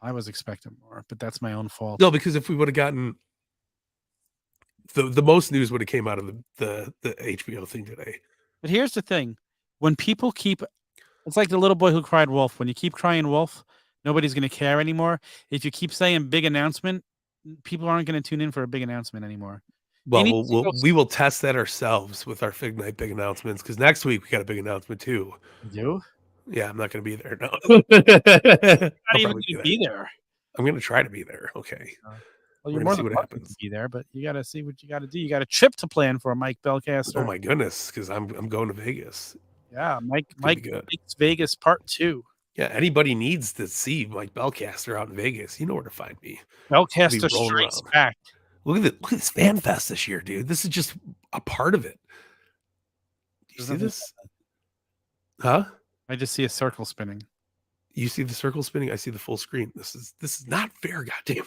I was expecting more, but that's my own fault. No, because if we would have gotten the most news would have came out of the HBO thing today. But here's the thing. When people it's like the little boy who cried wolf. When you keep crying wolf, nobody's going to care anymore. If you keep saying big announcement, people aren't going to tune in for a big announcement anymore. Well, we will test that ourselves with our Fig Night big announcements, because next week we got a big announcement too. You? Yeah, I'm not going to be there. No, not even going to be there. I'm going to try to be there. Okay. Well, you're more than welcome to be there, but you got to see what you got to do. You got a trip to plan for Mike BELCASTER. Oh my goodness, because I'm going to Vegas. Yeah, Mike Vegas Part 2. Yeah, anybody needs to see Mike BELCASTER out in Vegas, you know where to find me. BELCASTER strikes back. Look at this fan fest this year, dude. This is just a part of it. Do you see this? Huh? I just see a circle spinning. You see the circle spinning? I see the full screen. This is not fair, goddamn.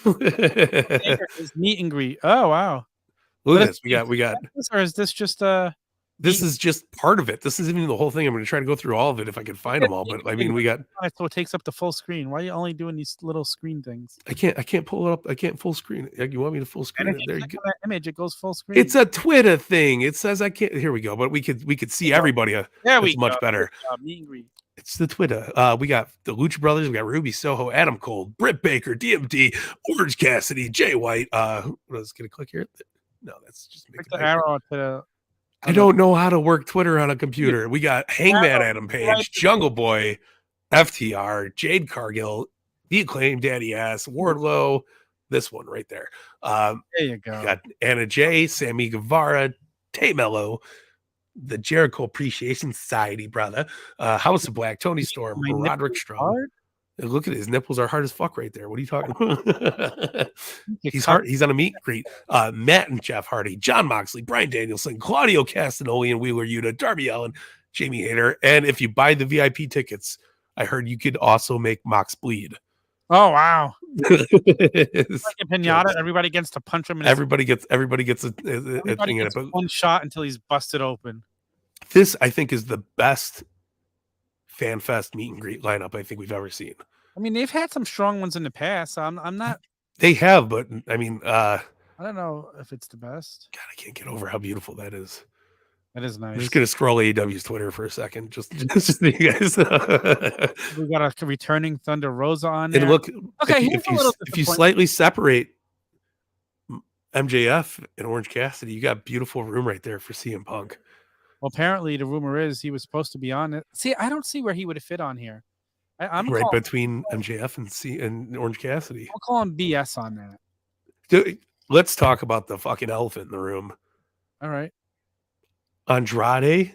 His meet and greet. Oh wow. Look at this. We got or is this just this is just part of it. This isn't even the whole thing. I'm going to try to go through all of it if I can find them all. But I mean, we got. So it takes up the full screen. Why are you only doing these little screen things? I can't pull it up. I can't full screen it. You want me to full screen it? There you go. That image, it goes full screen. It's a Twitter thing. It says I can't. Here we go. But we could see everybody. There we go. Much better. Meet and greet. It's the Twitter. We got the Lucha Brothers. We got Ruby Soho, Adam Cole, Britt Baker, DMD, Orange Cassidy, Jay White. Let's get a click here. No, that's just click the arrow to the. I don't know how to work Twitter on a computer. We got Hangman Adam Page, Jungle Boy, FTR, Jade Cargill, The Acclaimed, Daddy Ass, Wardlow. This one right there. There you go. We got Anna Jay, Sammy Guevara, Tay Mello, the Jericho Appreciation Society, brother. House of Black, Tony Storm, Roderick Strong. Look at his nipples are hard as fuck right there. What are you talking about? He's hard. He's on a meet and greet. Matt and Jeff Hardy, John Moxley, Bryan Danielson, Claudio Castagnoli and Wheeler Yuta, Darby Allin, Jamie Hayter. And if you buy the VIP tickets, I heard you could also make Mox bleed. Oh wow! It's like a pinata. Everybody gets to punch him. Everybody gets a thing in it. But one shot until he's busted open. This, I think, is the best fan fest meet and greet lineup I think we've ever seen. I mean, they've had some strong ones in the past. I'm not. They have, but I mean, I don't know if it's the best. God, I can't get over how beautiful that is. That is nice. I'm just gonna scroll AEW's Twitter for a second, just so you guys. We got a returning Thunder Rosa on there. And look, okay, if you slightly separate MJF and Orange Cassidy, you got beautiful room right there for CM Punk. Well, apparently the rumor is he was supposed to be on it. See, I don't see where he would have fit on here. I'm right between MJF and Orange Cassidy. I'll call him BS on that. Let's talk about the fucking elephant in the room. All right. Andrade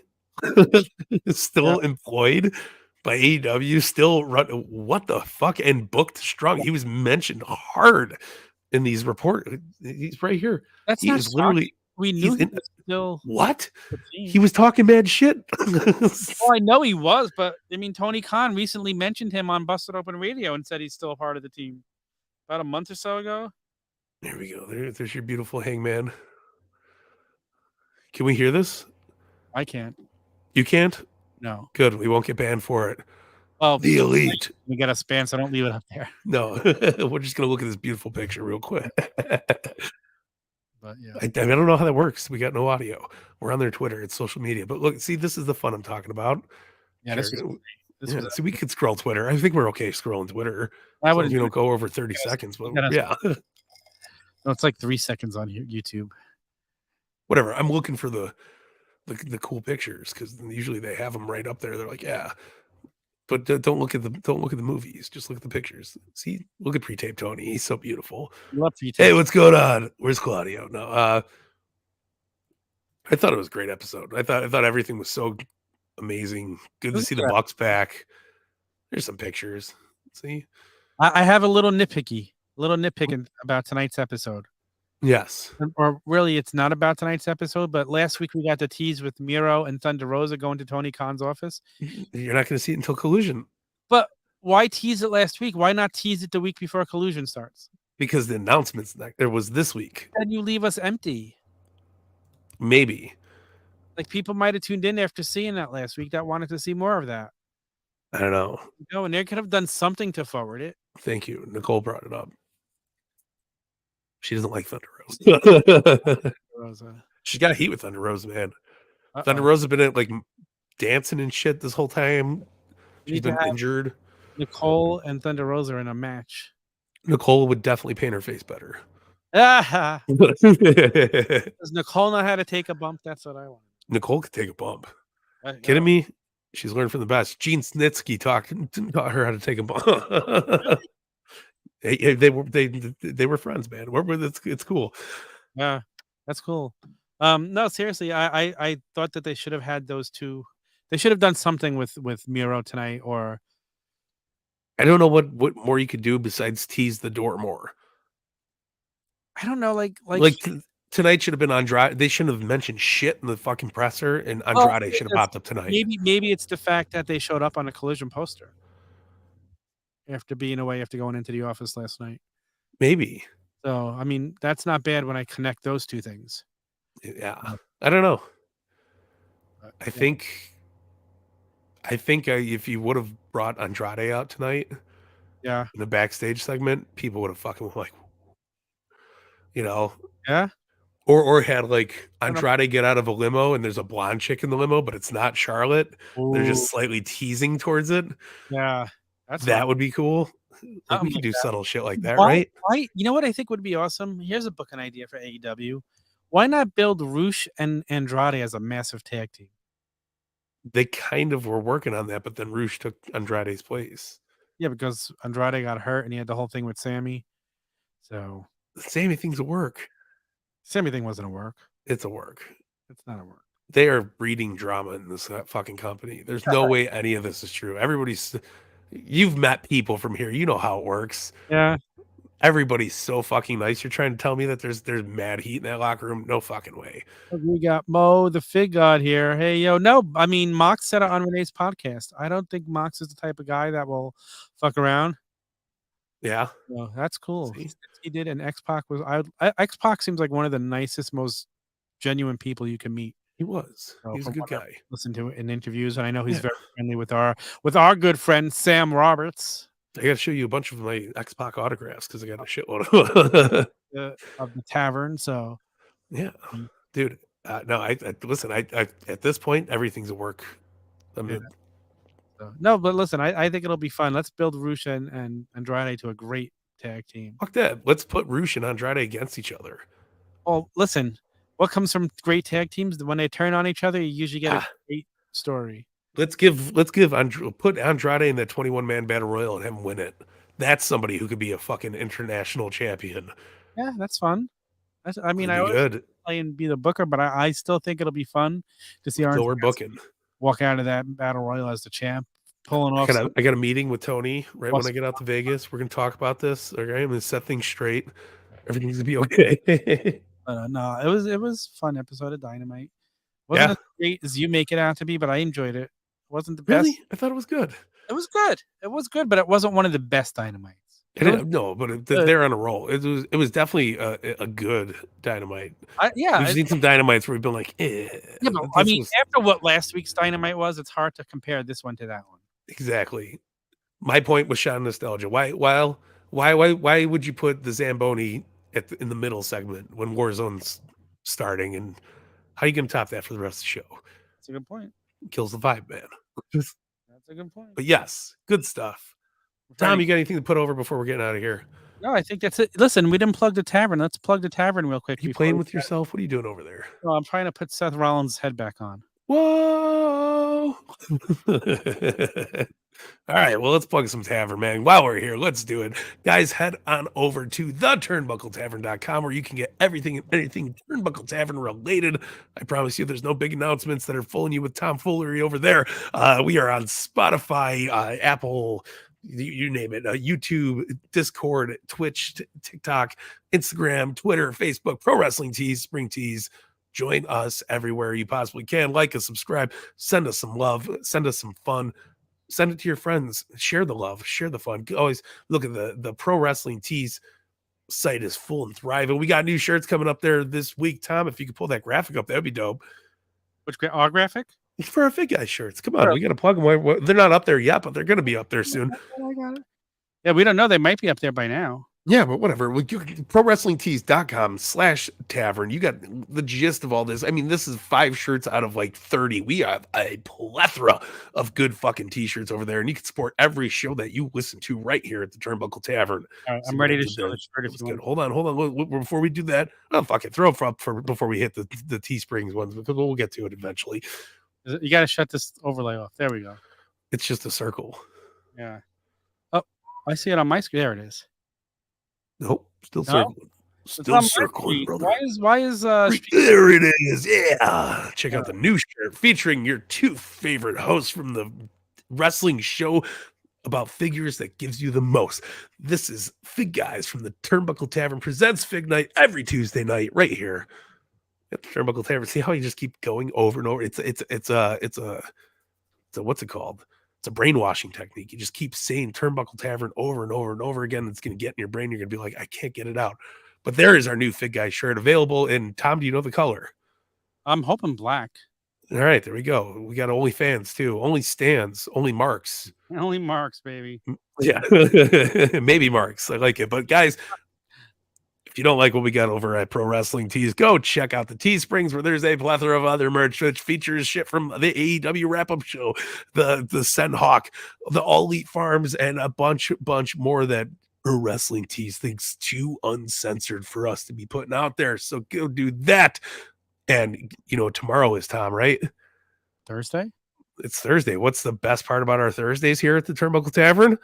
is still employed by AEW, still run. What the fuck? And booked strong. He was mentioned hard in these reports. He's right here. That's not literally. We knew he was still what he was talking mad shit. Well, I know he was, but I mean, Tony Khan recently mentioned him on Busted Open Radio and said he's still a part of the team. About a month or so ago. There we go. There's your beautiful Hangman. Can we hear this? I can't. You can't? No. Good. We won't get banned for it. Well, the elite. We got us banned, so don't leave it up there. No, we're just gonna look at this beautiful picture real quick. But yeah, I don't know how that works. We got no audio. We're on their Twitter. It's social media. But look, see, this is the fun I'm talking about. Yeah, so we could scroll Twitter. I think we're okay scrolling Twitter. I would, go over 30 seconds. But yeah, no, it's like 3 seconds on YouTube. Whatever. I'm looking for the cool pictures because usually they have them right up there. They're like, yeah. But don't look at the movies. Just look at the pictures. See, look at pre-tape Tony. He's so beautiful. Love pre-tape. Hey, what's going on? Where's Claudio? No, I thought it was a great episode. I thought everything was so amazing. Good to see the Bucks back. There's some pictures. See, I have a little nitpicking about tonight's episode. Yes. Or really, it's not about tonight's episode, but last week we got the tease with Miro and Thunder Rosa going to Tony Khan's office. You're not going to see it until Collusion. But why tease it last week? Why not tease it the week before Collusion starts? Because the announcements there was this week. And you leave us empty. Maybe. Like people might have tuned in after seeing that last week that wanted to see more of that. I don't know. And they could have done something to forward it. Thank you. Nicole brought it up. She doesn't like Thunder Rosa. She's got heat with Thunder Rosa, man. Thunder Rosa's been like dancing and shit this whole time. She's been injured. Nicole and Thunder Rosa are in a match. Nicole would definitely paint her face better. Does Nicole know how to take a bump? That's what I want. Nicole could take a bump. Kidding me? She's learned from the best. Gene Snitsky taught her how to take a bump. They were friends, man. It's cool. Yeah, that's cool. No, seriously, I thought that they should have had those two. They should have done something with Miro tonight, or I don't know what more you could do besides tease the door more. I don't know, like Tonight should have been Andrade. They shouldn't have mentioned shit in the fucking presser, and Andrade should have popped up tonight. Maybe it's the fact that they showed up on a Collision poster after being away, after going into the office last night. Maybe. So, I mean, that's not bad when I connect those two things. Yeah. I don't know. I think if you would have brought Andrade out tonight, yeah, in the backstage segment, people would have fucking like, yeah, or had like Andrade get out of a limo and there's a blonde chick in the limo, but it's not Charlotte. They're just slightly teasing towards it. Yeah, that would be cool. Like, we could do subtle shit like that, right? Why? You know what I think would be awesome? Here's a booking idea for AEW. Why not build Rush and Andrade as a massive tag team? They kind of were working on that, but then Rush took Andrade's place. Yeah, because Andrade got hurt and he had the whole thing with Sammy. So the Sammy thing's a work. Sammy thing wasn't a work. It's a work. It's not a work. They are breeding drama in this fucking company. There's no way any of this is true. You've met people from here. You know how it works. Yeah. Everybody's so fucking nice. You're trying to tell me that there's mad heat in that locker room? No fucking way. We got Mo, the Fig God here. Hey, yo, no, I mean, Mox said it on Renee's podcast. I don't think Mox is the type of guy that will fuck around. Yeah. Well, that's cool. He did, and X-Pac X-Pac seems like one of the nicest, most genuine people you can meet. He was. So he's a good guy. Listen to it in interviews, and I know he's very friendly with our good friend Sam Roberts. I got to show you a bunch of my X-Pac autographs because I got a shitload of the Tavern. So, yeah, dude. No, I listen. I at this point, everything's a work. No, but listen, I think it'll be fun. Let's build Rush and Andrade to a great tag team. Fuck that. Let's put Rush and Andrade against each other. Well, listen, what comes from great tag teams? When they turn on each other, you usually get a great story. Put Andrade in that 21-man battle royal and have him win it. That's somebody who could be a fucking international champion. Yeah, that's fun. I mean, I always play and be the booker, but I still think it'll be fun to see our booking walk out of that battle royal as the champ, pulling off. I got a meeting with Tony right when I get out to Vegas. We're gonna talk about this. Okay, I'm gonna set things straight. Everything's gonna be okay. No, it was a fun episode of Dynamite. Wasn't as great as you make it out to be, but I enjoyed it. It wasn't the best. I thought it was good. It was good. It was good, but it wasn't one of the best Dynamites. No, but they're on a roll. It was definitely a good Dynamite. We've seen some Dynamites where we've been like, Yeah, but I mean, after what last week's Dynamite was, it's hard to compare this one to that one. Exactly. My point was Sean Nostalgia. Why would you put the Zamboni in the middle segment when Warzone's starting, and how are you going to top that for the rest of the show? That's a good point. Kills the vibe, man. That's a good point. But yes, good stuff. Tom, you got anything to put over before we're getting out of here? No, I think that's it. Listen, we didn't plug the Tavern. Let's plug the Tavern real quick. You playing with yourself? What are you doing over there? Well, I'm trying to put Seth Rollins' head back on. Whoa! All right, well, let's plug some Tavern, man. While we're here, let's do it. Guys, head on over to theturnbuckletavern.com where you can get everything and anything Turnbuckle Tavern related. I promise you there's no big announcements that are fooling you with tomfoolery over there. We are on Spotify, Apple, you name it, YouTube, Discord, Twitch, TikTok, Instagram, Twitter, Facebook, Pro Wrestling Tees, Spring Tees. Join us everywhere you possibly can. Like us, subscribe, send us some love, send us some fun. Send it to your friends. Share the love. Share the fun. Always look at the Pro Wrestling Tees site is full and thriving. We got new shirts coming up there this week. Tom, if you could pull that graphic up, that would be dope. Which our graphic? For our Fig Guy shirts. Come on, we got to plug them. They're not up there yet, but they're going to be up there soon. I got it. Yeah, we don't know. They might be up there by now. Yeah, but whatever. ProWrestlingTees.com/tavern. You got the gist of all this. I mean, this is 5 shirts out of like 30. We have a plethora of good fucking t-shirts over there, and you can support every show that you listen to right here at the Turnbuckle Tavern. All right, I'm ready to show the shirt if you want. Hold on. Before we do that, fuck it. Throw it up before we hit the Teesprings ones, because we'll get to it eventually. You got to shut this overlay off. There we go. It's just a circle. Yeah. Oh, I see it on my screen. There it is. Nope, still circling. Still circling, brother. Why is there it is. Yeah. Check out the new shirt featuring your 2 favorite hosts from the wrestling show about figures that gives you the most. This is Fig Guys from the Turnbuckle Tavern presents Fig Night every Tuesday night right here at the Turnbuckle Tavern. See how you just keep going over and over. It's a what's it called? It's a brainwashing technique. You just keep saying Turnbuckle Tavern over and over and over again. It's going to get in your brain. You're going to be like, I can't get it out. But there is our new Fig Guy shirt available. And Tom, do you know the color? I'm hoping black. All right, there we go. We got only fans too. Only stands. Only marks. Only marks, baby. Yeah, maybe marks. I like it. But guys, if you don't like what we got over at Pro Wrestling Tees, go check out the Teesprings where there's a plethora of other merch which features shit from the AEW wrap-up show, the Sen Hawk, the All Elite Farms, and a bunch more that Pro Wrestling Tees thinks too uncensored for us to be putting out there. So go do that. And tomorrow is Tom, right? Thursday? It's Thursday. What's the best part about our Thursdays here at the Turnbuckle Tavern?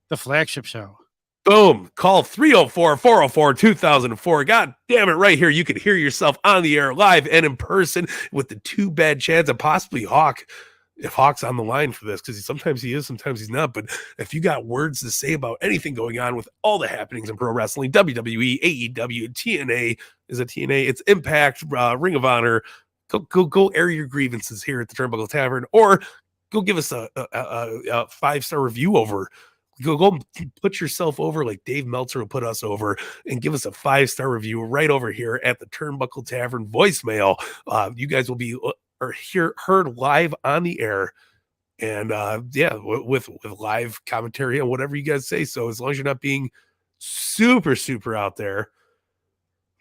The flagship show. Boom. Call 304-404-2004. God damn it, right here. You can hear yourself on the air live and in person with the two bad chance and possibly Hawk. If Hawk's on the line for this, because sometimes he is, sometimes he's not. But if you got words to say about anything going on with all the happenings in pro wrestling, WWE, AEW, TNA, is it TNA? It's Impact, Ring of Honor. Go air your grievances here at the Turnbuckle Tavern, or go give us a 5-star review over. Go put yourself over like Dave Meltzer will put us over and give us a 5-star review right over here at the Turnbuckle Tavern voicemail. You guys will be heard live on the air, and with live commentary on whatever you guys say. So as long as you're not being super out there,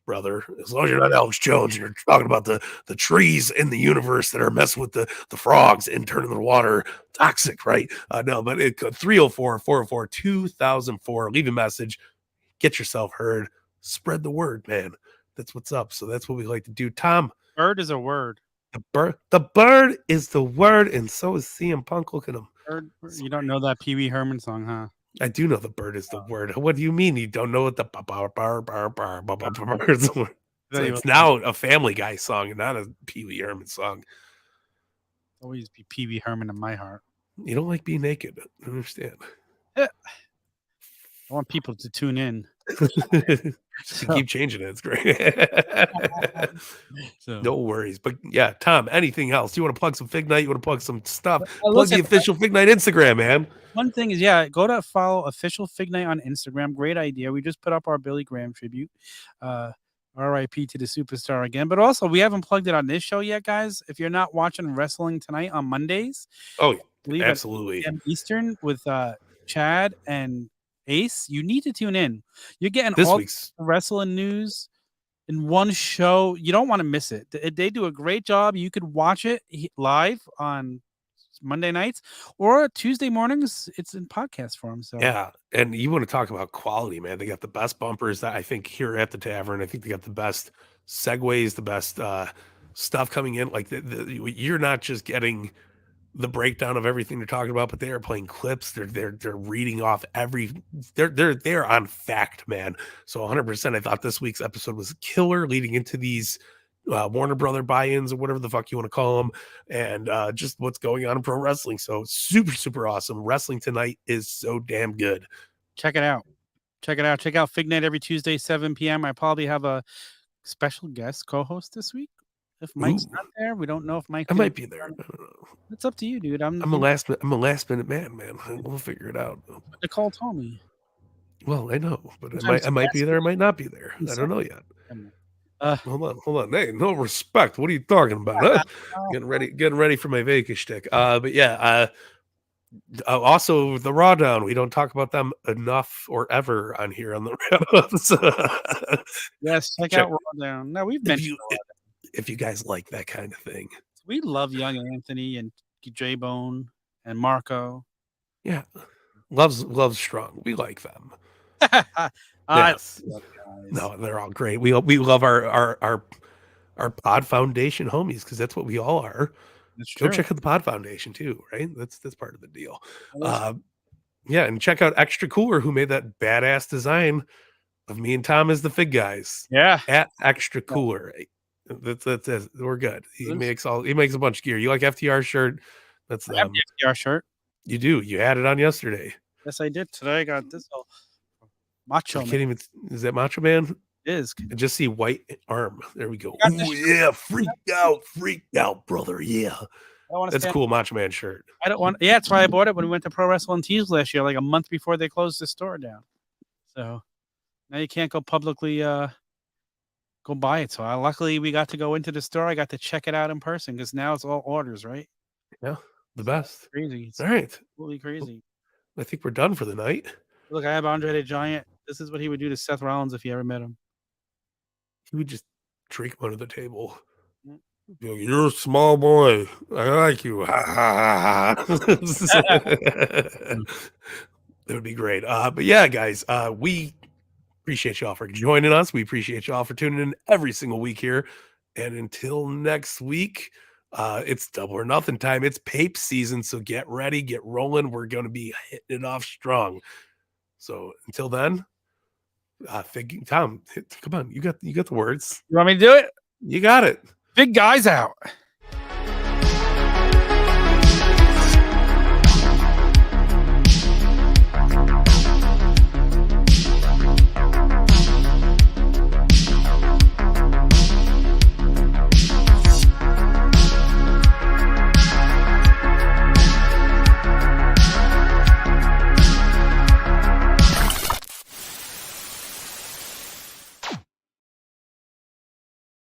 brother, as long as you're not Alex Jones and you're talking about the trees in the universe that are messing with the frogs and turning the water toxic, right? No, but 304-404-2004. Leave a message, get yourself heard, spread the word, man. That's what's up. So that's what we like to do. Tom, bird is a word. The bird is the word, and so is CM Punk. Look at him. Bird, you don't know that Pee Wee Herman song, huh? I do know the bird is the word. What do you mean you don't know what the bird is? So it's now a Family Guy song and not a Pee Wee Herman song. Always be Pee Wee Herman in my heart. You don't like being naked. I understand. I want people to tune in. Keep changing it. It's great. No worries. But yeah, Tom, anything else? You want to plug some Fig Night? You want to plug some stuff? Plug the official Fig Night Instagram, man. One thing is, go to follow official Fig Night on Instagram. Great idea. We just put up our Billy Graham tribute. RIP to the superstar again. But also, we haven't plugged it on this show yet, guys. If you're not watching Wrestling Tonight on Mondays, absolutely, at 8 Eastern with Chad and Ace, you need to tune in. You're getting this all week's wrestling news in one show. You don't want to miss it. They do a great job. You could watch it live on Monday nights or Tuesday mornings. It's in podcast form. So yeah, and you want to talk about quality, man. They got the best bumpers that I think here at the Tavern. I think they got the best segues, the best stuff coming in. Like you're not just getting the breakdown of everything they're talking about, but they are playing clips. They're reading off they're on fact, man. So 100%. I thought this week's episode was killer, leading into these Warner Brother buy-ins or whatever the fuck you want to call them, and just what's going on in pro wrestling. So super awesome. Wrestling Tonight is so damn good. Check it out. Check out Fig Night every Tuesday, 7 p.m. I probably have a special guest co-host this week. If Mike's not there, we don't know if Mike. I might be there. It's up to you, dude. I'm a last minute man. We'll figure it out. Nicole told me. Well, I know, but I might be there. I might not be there. I don't know yet. Hold on. Hey, no respect. What are you talking about? Huh? Getting ready for my Vegas shtick. But yeah. Also, the Raw Down. We don't talk about them enough or ever on here on the wrap-ups. Yes, check out Raw Down. No, we've mentioned if you guys like that kind of thing. We love Young Anthony and J-Bone and Marco. Yeah. Love's strong. We like them. Yes. No, they're all great. We love our Pod Foundation homies, because that's what we all are. Go check out the Pod Foundation too, right? That's part of the deal. Yeah, and check out Extra Cooler, who made that badass design of me and Tom as the Fig Guys. Yeah. At Extra Cooler. That's we're good. He makes a bunch of gear. You like FTR shirt? That's the FTR shirt. You do. You had it on yesterday. Yes, I did. Today I got this Macho Man. Even, is that Macho Man? It is. I just see white arm. There we go. Oh yeah, freak out, brother. Yeah, that's a cool Macho Man shirt. I don't want. Yeah, that's why I bought it when we went to Pro Wrestling Tees last year, like a month before they closed the store down. So now you can't go publicly go buy it. So luckily we got to go into the store. I got to check it out in person because now it's all orders, right? Yeah, the best. It's crazy. It's all right, absolutely crazy. I think we're done for the night. Look, I have Andre the Giant. This is what he would do to Seth Rollins if you ever met him. He would just drink him under the table. You're a small boy. I like you. Ha ha ha. That would be great. But yeah, guys, we appreciate y'all for joining us. We appreciate y'all for tuning in every single week here. And until next week, it's Double or Nothing time. It's Pape season, so get ready, get rolling. We're going to be hitting it off strong. So until then, Tom, come on, you got the words. You want me to do it? You got it. Big guys out.